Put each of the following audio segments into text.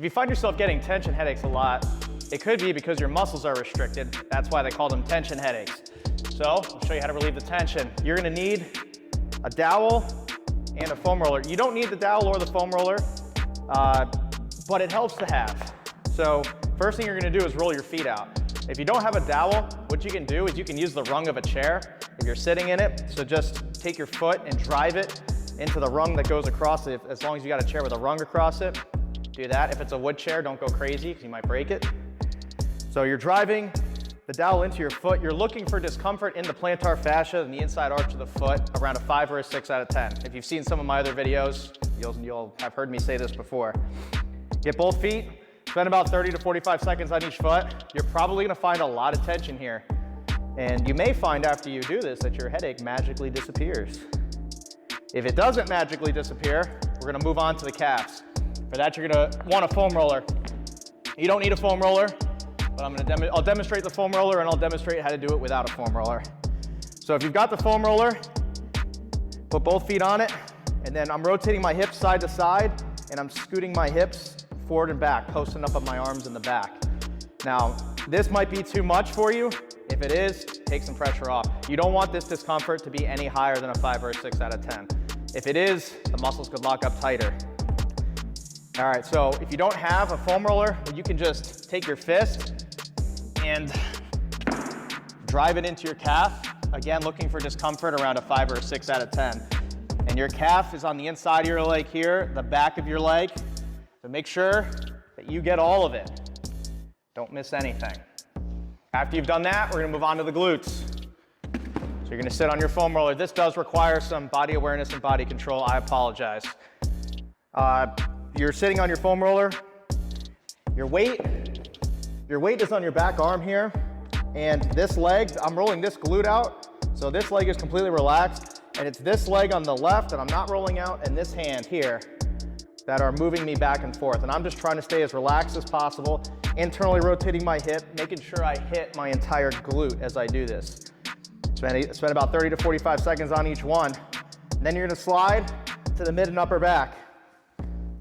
If you find yourself getting tension headaches a lot, it could be because your muscles are restricted. That's why they call them tension headaches. So I'll show you how to relieve the tension. You're gonna need a dowel and a foam roller. You don't need the dowel or the foam roller, but it helps to have. So first thing you're gonna do is roll your feet out. If you don't have a dowel, what you can do is you can use the rung of a chair if you're sitting in it. So just take your foot and drive it into the rung that goes across it, as long as you got a chair with a rung across it. Do that. If it's a wood chair, don't go crazy because you might break it. So you're driving the dowel into your foot. You're looking for discomfort in the plantar fascia and the inside arch of the foot around a 5 or a 6 out of 10. If you've seen some of my other videos, you'll have heard me say this before. Get both feet, spend about 30 to 45 seconds on each foot. You're probably gonna find a lot of tension here. And you may find after you do this that your headache magically disappears. If it doesn't magically disappear, we're gonna move on to the calves. For that, you're gonna want a foam roller. You don't need a foam roller, but I'll demonstrate the foam roller and I'll demonstrate how to do it without a foam roller. So if you've got the foam roller, put both feet on it, and then I'm rotating my hips side to side, and I'm scooting my hips forward and back, posting up on my arms in the back. Now, this might be too much for you. If it is, take some pressure off. You don't want this discomfort to be any higher than a 5 or a 6 out of 10. If it is, the muscles could lock up tighter. All right, so if you don't have a foam roller, you can just take your fist and drive it into your calf. Again, looking for discomfort around a 5 or a 6 out of 10. And your calf is on the inside of your leg here, the back of your leg. So make sure that you get all of it. Don't miss anything. After you've done that, we're gonna move on to the glutes. So you're gonna sit on your foam roller. This does require some body awareness and body control. I apologize. You're sitting on your foam roller. Your weight is on your back arm here. And this leg, I'm rolling this glute out. So this leg is completely relaxed. And it's this leg on the left that I'm not rolling out, and this hand here that are moving me back and forth. And I'm just trying to stay as relaxed as possible, internally rotating my hip, making sure I hit my entire glute as I do this. Spend about 30 to 45 seconds on each one. And then you're gonna slide to the mid and upper back.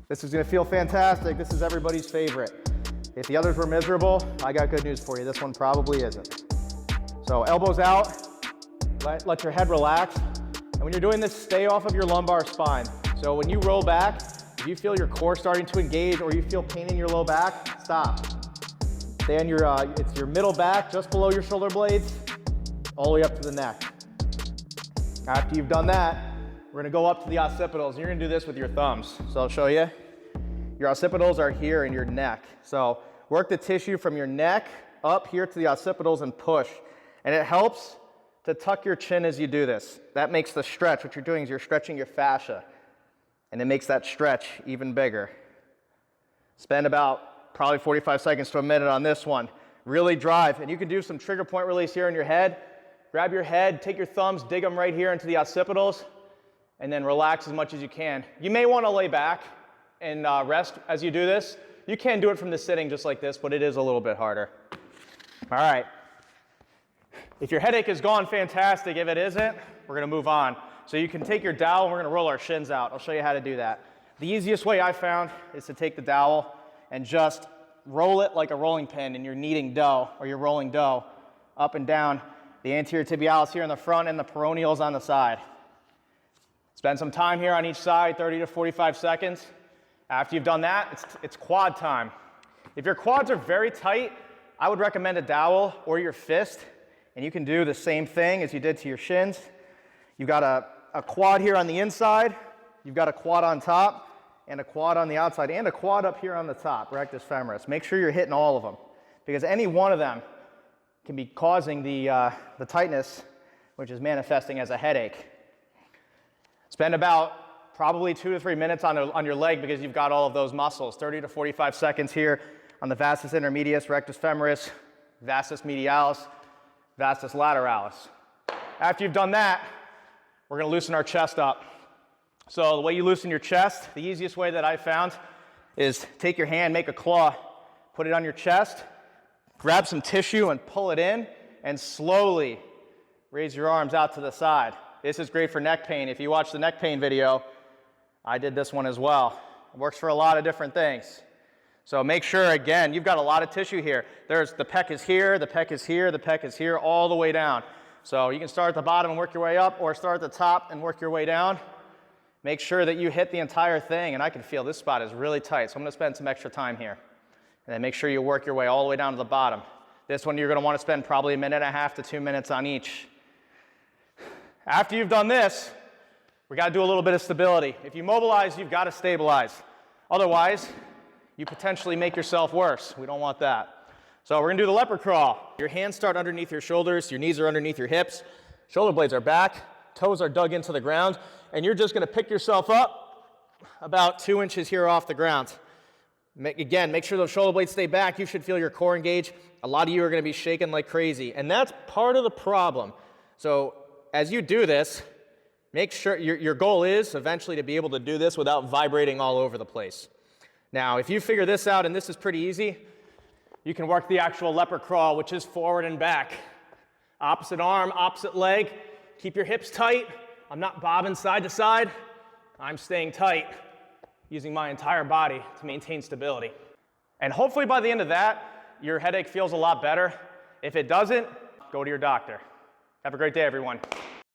This is gonna feel fantastic. This is everybody's favorite. If the others were miserable, I got good news for you. This one probably isn't. So elbows out, let your head relax. And when you're doing this, stay off of your lumbar spine. So when you roll back, if you feel your core starting to engage or you feel pain in your low back, stop. Stay on your, it's your middle back, just below your shoulder blades, all the way up to the neck. After you've done that, we're gonna go up to the occipitals, and you're gonna do this with your thumbs. So I'll show you. Your occipitals are here in your neck. So work the tissue from your neck up here to the occipitals and push. And it helps to tuck your chin as you do this. That makes the stretch. What you're doing is you're stretching your fascia, and it makes that stretch even bigger. Spend about probably 45 seconds to a minute on this one. Really drive, and you can do some trigger point release here in your head. Grab your head, take your thumbs, dig them right here into the occipitals, and then relax as much as you can. You may want to lay back and rest as you do this. You can do it from the sitting just like this, but it is a little bit harder. All right. If your headache is gone, fantastic. If it isn't, we're gonna move on. So you can take your dowel and we're gonna roll our shins out. I'll show you how to do that. The easiest way I found is to take the dowel and just roll it like a rolling pin, and you're kneading dough, or you're rolling dough up and down the anterior tibialis here in the front and the peroneals on the side. Spend some time here on each side, 30 to 45 seconds. After you've done that, it's quad time. If your quads are very tight, I would recommend a dowel or your fist, and you can do the same thing as you did to your shins. You've got a quad here on the inside, you've got a quad on top, and a quad on the outside, and a quad up here on the top, rectus femoris. Make sure you're hitting all of them, because any one of them can be causing the tightness, which is manifesting as a headache. Spend about probably 2 to 3 minutes on your leg, because you've got all of those muscles. 30 to 45 seconds here on the vastus intermedius, rectus femoris, vastus medialis, vastus lateralis. After you've done that, we're gonna loosen our chest up. So the way you loosen your chest, the easiest way that I found is take your hand, make a claw, put it on your chest, grab some tissue and pull it in, and slowly raise your arms out to the side. This is great for neck pain. If you watch the neck pain video, I did this one as well. It works for a lot of different things. So make sure, again, you've got a lot of tissue here. There's the pec is here, the pec is here, the pec is here, all the way down. So you can start at the bottom and work your way up, or start at the top and work your way down. Make sure that you hit the entire thing, and I can feel this spot is really tight, so I'm gonna spend some extra time here. And then make sure you work your way all the way down to the bottom. This one you're gonna wanna spend probably 1.5 to 2 minutes on each. After you've done this, we gotta do a little bit of stability. If you mobilize, you've gotta stabilize. Otherwise, you potentially make yourself worse. We don't want that. So we're gonna do the leopard crawl. Your hands start underneath your shoulders, your knees are underneath your hips, shoulder blades are back, toes are dug into the ground, and you're just gonna pick yourself up about 2 inches here off the ground. Again, make sure those shoulder blades stay back. You should feel your core engage. A lot of you are gonna be shaking like crazy, and that's part of the problem. So as you do this, make sure your goal is eventually to be able to do this without vibrating all over the place. Now, if you figure this out, and this is pretty easy, you can work the actual leopard crawl, which is forward and back. Opposite arm, opposite leg. Keep your hips tight. I'm not bobbing side to side. I'm staying tight, using my entire body to maintain stability. And hopefully by the end of that, your headache feels a lot better. If it doesn't, go to your doctor. Have a great day, everyone.